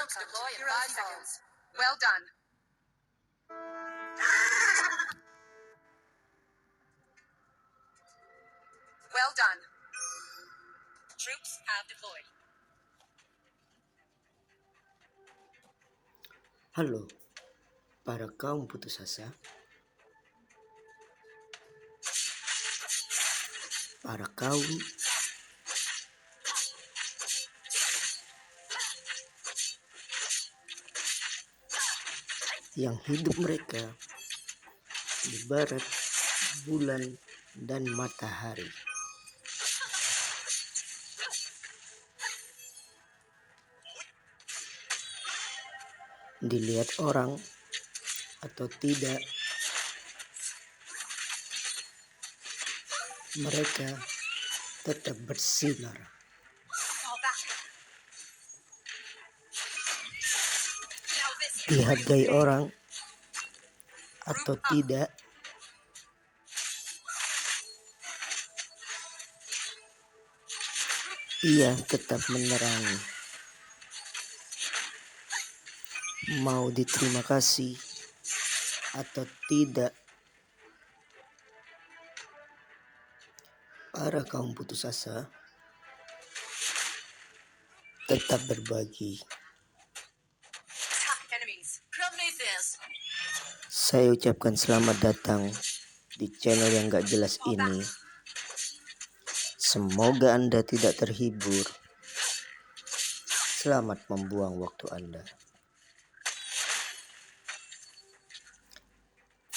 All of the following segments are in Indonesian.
Shields deploy in 5 seconds. Well done. Well done. Troops have deployed. Halo, para kaum putus asa, para kaum yang hidup mereka di barat bulan dan matahari. Dilihat orang atau tidak, mereka tetap bersinar. Dihargai orang atau tidak, ia tetap menerangi. Mau diterima kasih atau tidak, para kaum putus asa tetap berbagi. Saya ucapkan selamat datang di channel yang gak jelas ini. Semoga Anda tidak terhibur. Selamat membuang waktu Anda.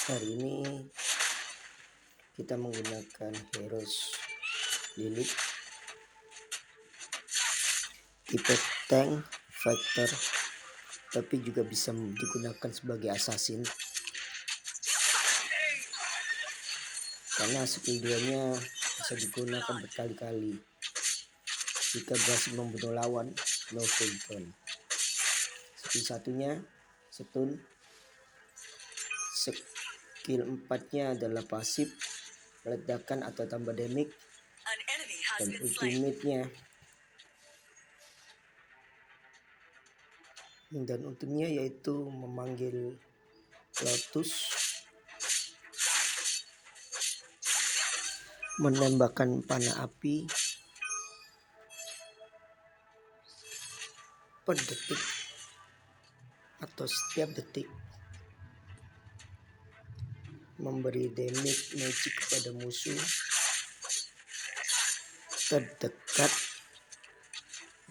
Hari ini kita menggunakan Heroes Lilith, tipe tank fighter, tapi juga bisa digunakan sebagai assassin karena skill 2-nya bisa digunakan berkali-kali jika berhasil membunuh lawan no full. Skill 1-nya stun, skill 4-nya adalah pasif, meledakan atau tambah damage, dan ultimate-nya yaitu memanggil Lotus, menembakkan panah api per detik atau setiap detik, memberi damage magic kepada musuh terdekat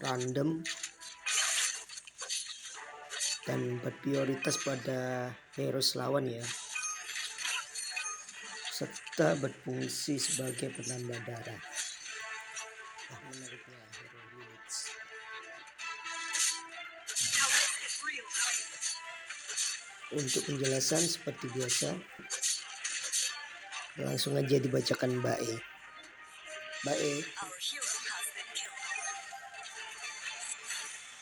random, dan berprioritas pada heroes lawan ya, serta berfungsi sebagai penambah darah. Menariknya hero Lilith. Untuk penjelasan seperti biasa, langsung aja dibacakan Mbak E.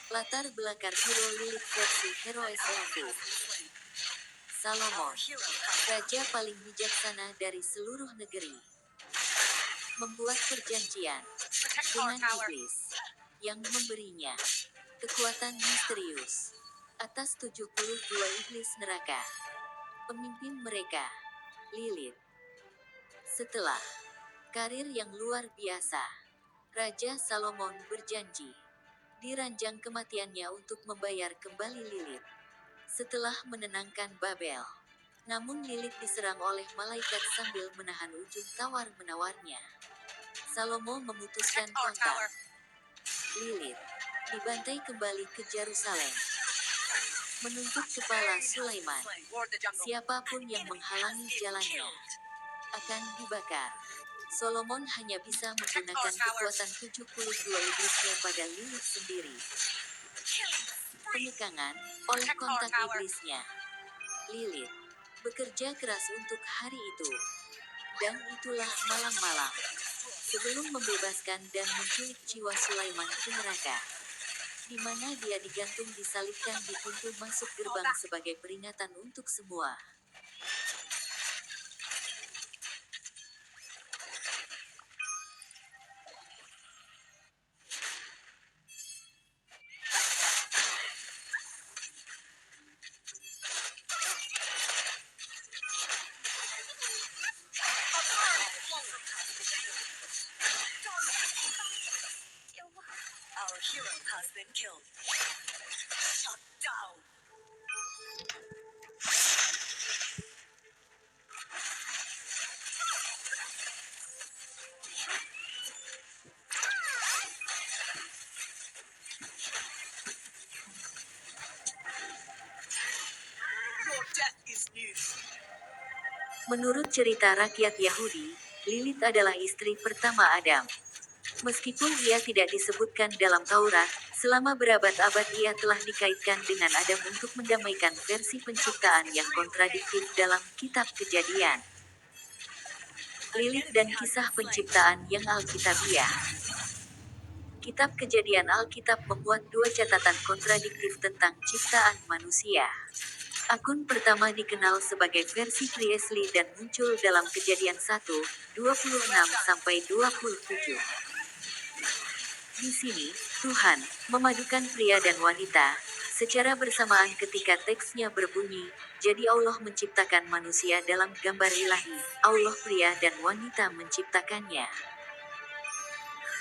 Latar belakang hero Lilith versi Heroes Lilith. Salomon, raja paling bijaksana dari seluruh negeri, membuat perjanjian dengan iblis yang memberinya kekuatan misterius atas 72 iblis neraka. Pemimpin mereka, Lilith. Setelah karir yang luar biasa, Raja Salomon berjanji di ranjang kematiannya untuk membayar kembali Lilith setelah menenangkan Babel. Namun Lilith diserang oleh malaikat sambil menahan ujung tawar-menawarnya. Salomo memutuskan kontak. Lilith dibantai kembali ke Yerusalem, menuntut kepala Sulaiman. Siapapun yang menghalangi jalannya akan dibakar. Solomon hanya bisa menggunakan kekuatan 72 iblisnya pada Lilith sendiri. Pengekangan oleh kontak iblisnya, Lilith bekerja keras untuk hari itu. Dan itulah malam-malam sebelum membebaskan dan menculik jiwa Sulaiman ke neraka, di mana dia digantung disalibkan di pintu masuk gerbang sebagai peringatan untuk semua. Menurut cerita rakyat Yahudi, Lilith adalah istri pertama Adam. Meskipun ia tidak disebutkan dalam Taurat, selama berabad-abad ia telah dikaitkan dengan Adam untuk mendamaikan versi penciptaan yang kontradiktif dalam Kitab Kejadian. Lilith dan kisah penciptaan yang Alkitabiah. Kitab Kejadian Alkitab memuat dua catatan kontradiktif tentang ciptaan manusia. Akun pertama dikenal sebagai versi Priestley dan muncul dalam Kejadian 1:26-27. Di sini, Tuhan memadukan pria dan wanita secara bersamaan ketika teksnya berbunyi, jadi Allah menciptakan manusia dalam gambar ilahi, Allah pria dan wanita menciptakannya.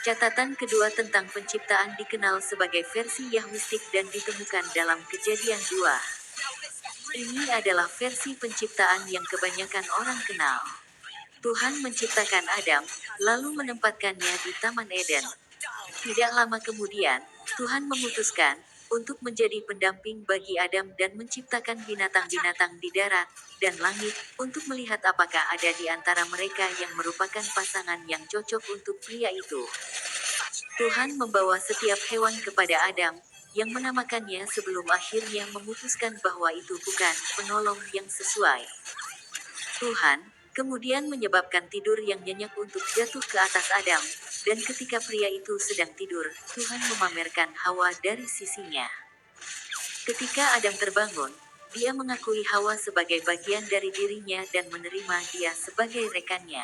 Catatan kedua tentang penciptaan dikenal sebagai versi Yahwistik dan ditemukan dalam Kejadian 2. Ini adalah versi penciptaan yang kebanyakan orang kenal. Tuhan menciptakan Adam, lalu menempatkannya di Taman Eden. Tidak lama kemudian, Tuhan memutuskan untuk menjadi pendamping bagi Adam dan menciptakan binatang-binatang di darat dan langit untuk melihat apakah ada di antara mereka yang merupakan pasangan yang cocok untuk pria itu. Tuhan membawa setiap hewan kepada Adam, yang menamakannya sebelum akhirnya memutuskan bahwa itu bukan penolong yang sesuai. Tuhan kemudian menyebabkan tidur yang nyenyak untuk jatuh ke atas Adam, dan ketika pria itu sedang tidur, Tuhan memamerkan Hawa dari sisinya. Ketika Adam terbangun, dia mengakui Hawa sebagai bagian dari dirinya dan menerima dia sebagai rekannya.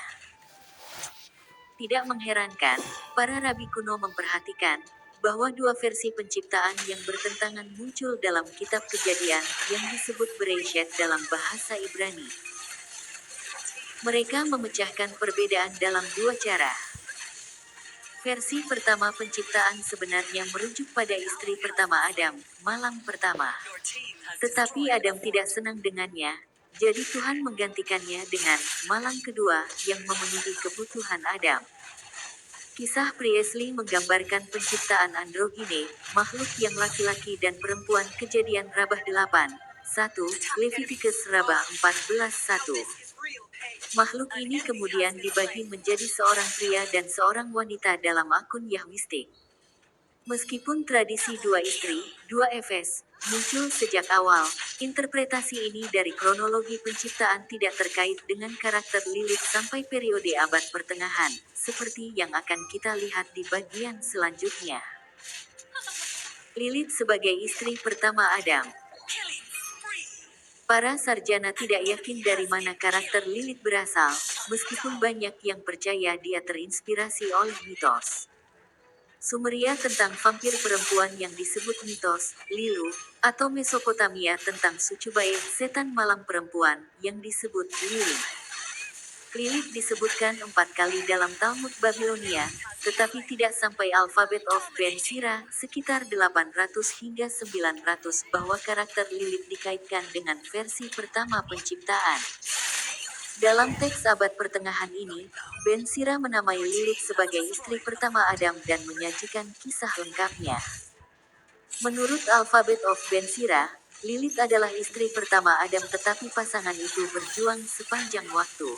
Tidak mengherankan, para rabi kuno memperhatikan bahwa dua versi penciptaan yang bertentangan muncul dalam Kitab Kejadian yang disebut Bereishit dalam bahasa Ibrani. Mereka memecahkan perbedaan dalam dua cara. Versi pertama penciptaan sebenarnya merujuk pada istri pertama Adam, malam pertama. Tetapi Adam tidak senang dengannya, jadi Tuhan menggantikannya dengan malam kedua yang memenuhi kebutuhan Adam. Kisah Priestley menggambarkan penciptaan androgyne, makhluk yang laki-laki dan perempuan. Kejadian Rabah 8:1, Leviticus Rabah 14:1. Makhluk ini kemudian dibagi menjadi seorang pria dan seorang wanita dalam akun Yahwistik. Meskipun tradisi dua istri, dua Efes, muncul sejak awal, interpretasi ini dari kronologi penciptaan tidak terkait dengan karakter Lilith sampai periode abad pertengahan, seperti yang akan kita lihat di bagian selanjutnya. Lilith sebagai istri pertama Adam. Para sarjana tidak yakin dari mana karakter Lilith berasal, meskipun banyak yang percaya dia terinspirasi oleh mitos Sumeria tentang vampir perempuan yang disebut mitos Lilu, atau Mesopotamia tentang Sucubae, setan malam perempuan, yang disebut Lilith. Lilith disebutkan 4 kali dalam Talmud Babilonia, tetapi tidak sampai Alphabet of Ben Sira, sekitar 800 hingga 900 bahwa karakter Lilith dikaitkan dengan versi pertama penciptaan. Dalam teks abad pertengahan ini, Ben Sira menamai Lilith sebagai istri pertama Adam dan menyajikan kisah lengkapnya. Menurut Alphabet of Ben Sira, Lilith adalah istri pertama Adam tetapi pasangan itu berjuang sepanjang waktu.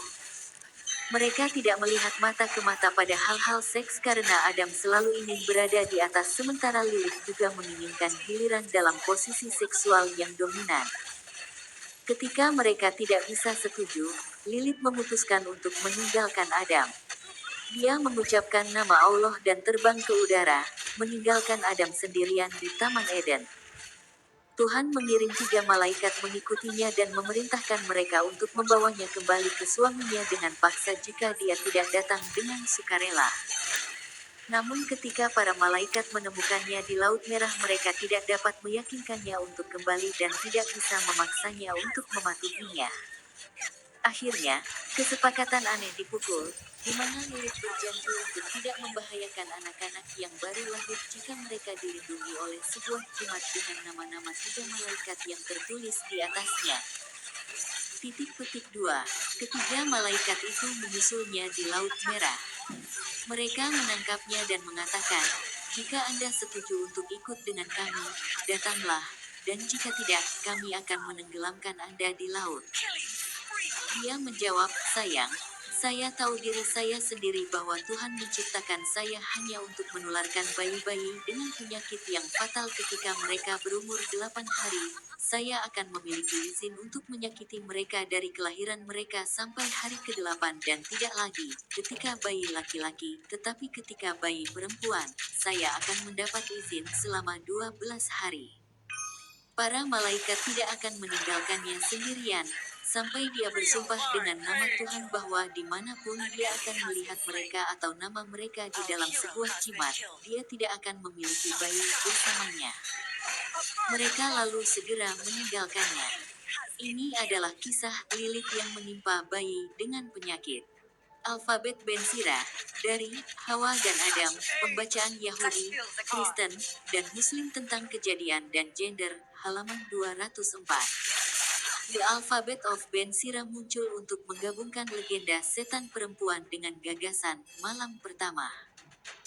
Mereka tidak melihat mata ke mata pada hal-hal seks karena Adam selalu ingin berada di atas sementara Lilith juga menginginkan giliran dalam posisi seksual yang dominan. Ketika mereka tidak bisa setuju, Lilith memutuskan untuk meninggalkan Adam. Dia mengucapkan nama Allah dan terbang ke udara, meninggalkan Adam sendirian di Taman Eden. Tuhan mengirim 3 malaikat mengikutinya dan memerintahkan mereka untuk membawanya kembali ke suaminya dengan paksa jika dia tidak datang dengan sukarela. Namun ketika para malaikat menemukannya di Laut Merah mereka tidak dapat meyakinkannya untuk kembali dan tidak bisa memaksanya untuk mematuhinya. Akhirnya, kesepakatan aneh dipukul, di mana Lilith berjanji untuk tidak membahayakan anak-anak yang baru lahir jika mereka dilindungi oleh sebuah jimat dengan nama-nama 3 malaikat yang tertulis di atasnya. Titik-petik 2. Ketiga malaikat itu menyusulnya di Laut Merah. Mereka menangkapnya dan mengatakan, jika Anda setuju untuk ikut dengan kami, datanglah. dan jika tidak, kami akan menenggelamkan Anda di laut. Dia menjawab, sayang, saya tahu diri saya sendiri bahwa Tuhan menciptakan saya hanya untuk menularkan bayi-bayi dengan penyakit yang fatal ketika mereka berumur 8 hari. Saya akan memiliki izin untuk menyakiti mereka dari kelahiran mereka sampai hari ke-8 dan tidak lagi ketika bayi laki-laki, tetapi ketika bayi perempuan, saya akan mendapat izin selama 12 hari. Para malaikat tidak akan meninggalkannya sendirian, sampai dia bersumpah dengan nama Tuhan bahwa dimanapun dia akan melihat mereka atau nama mereka di dalam sebuah jimat, dia tidak akan memiliki bayi bersamanya. Mereka lalu segera meninggalkannya. Ini adalah kisah Lilith yang menimpa bayi dengan penyakit. Alfabet Ben Sira, dari Hawa dan Adam, pembacaan Yahudi, Kristen, dan Muslim tentang kejadian dan gender, halaman 204. The Alphabet of Ben Sira muncul untuk menggabungkan legenda setan perempuan dengan gagasan malam pertama.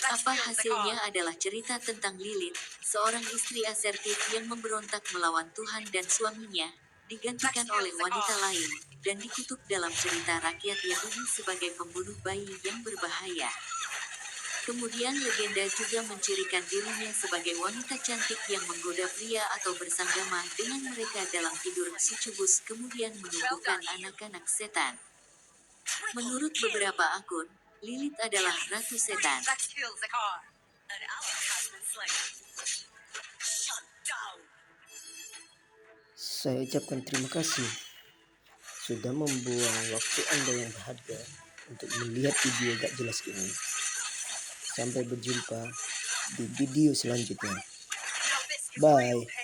Apa hasilnya adalah cerita tentang Lilith, seorang istri asertif yang memberontak melawan Tuhan dan suaminya, digantikan oleh wanita lain, dan dikutuk dalam cerita rakyat Yahudi sebagai pembunuh bayi yang berbahaya. Kemudian legenda juga mencirikan dirinya sebagai wanita cantik yang menggoda pria atau bersanggama dengan mereka dalam tidur sucubus kemudian menumbuhkan anak-anak setan. Menurut beberapa akun, Lilith adalah ratu setan. Saya ucapkan terima kasih sudah membuang waktu Anda yang berharga untuk melihat video gak jelas ini. Sampai berjumpa di video selanjutnya. Bye.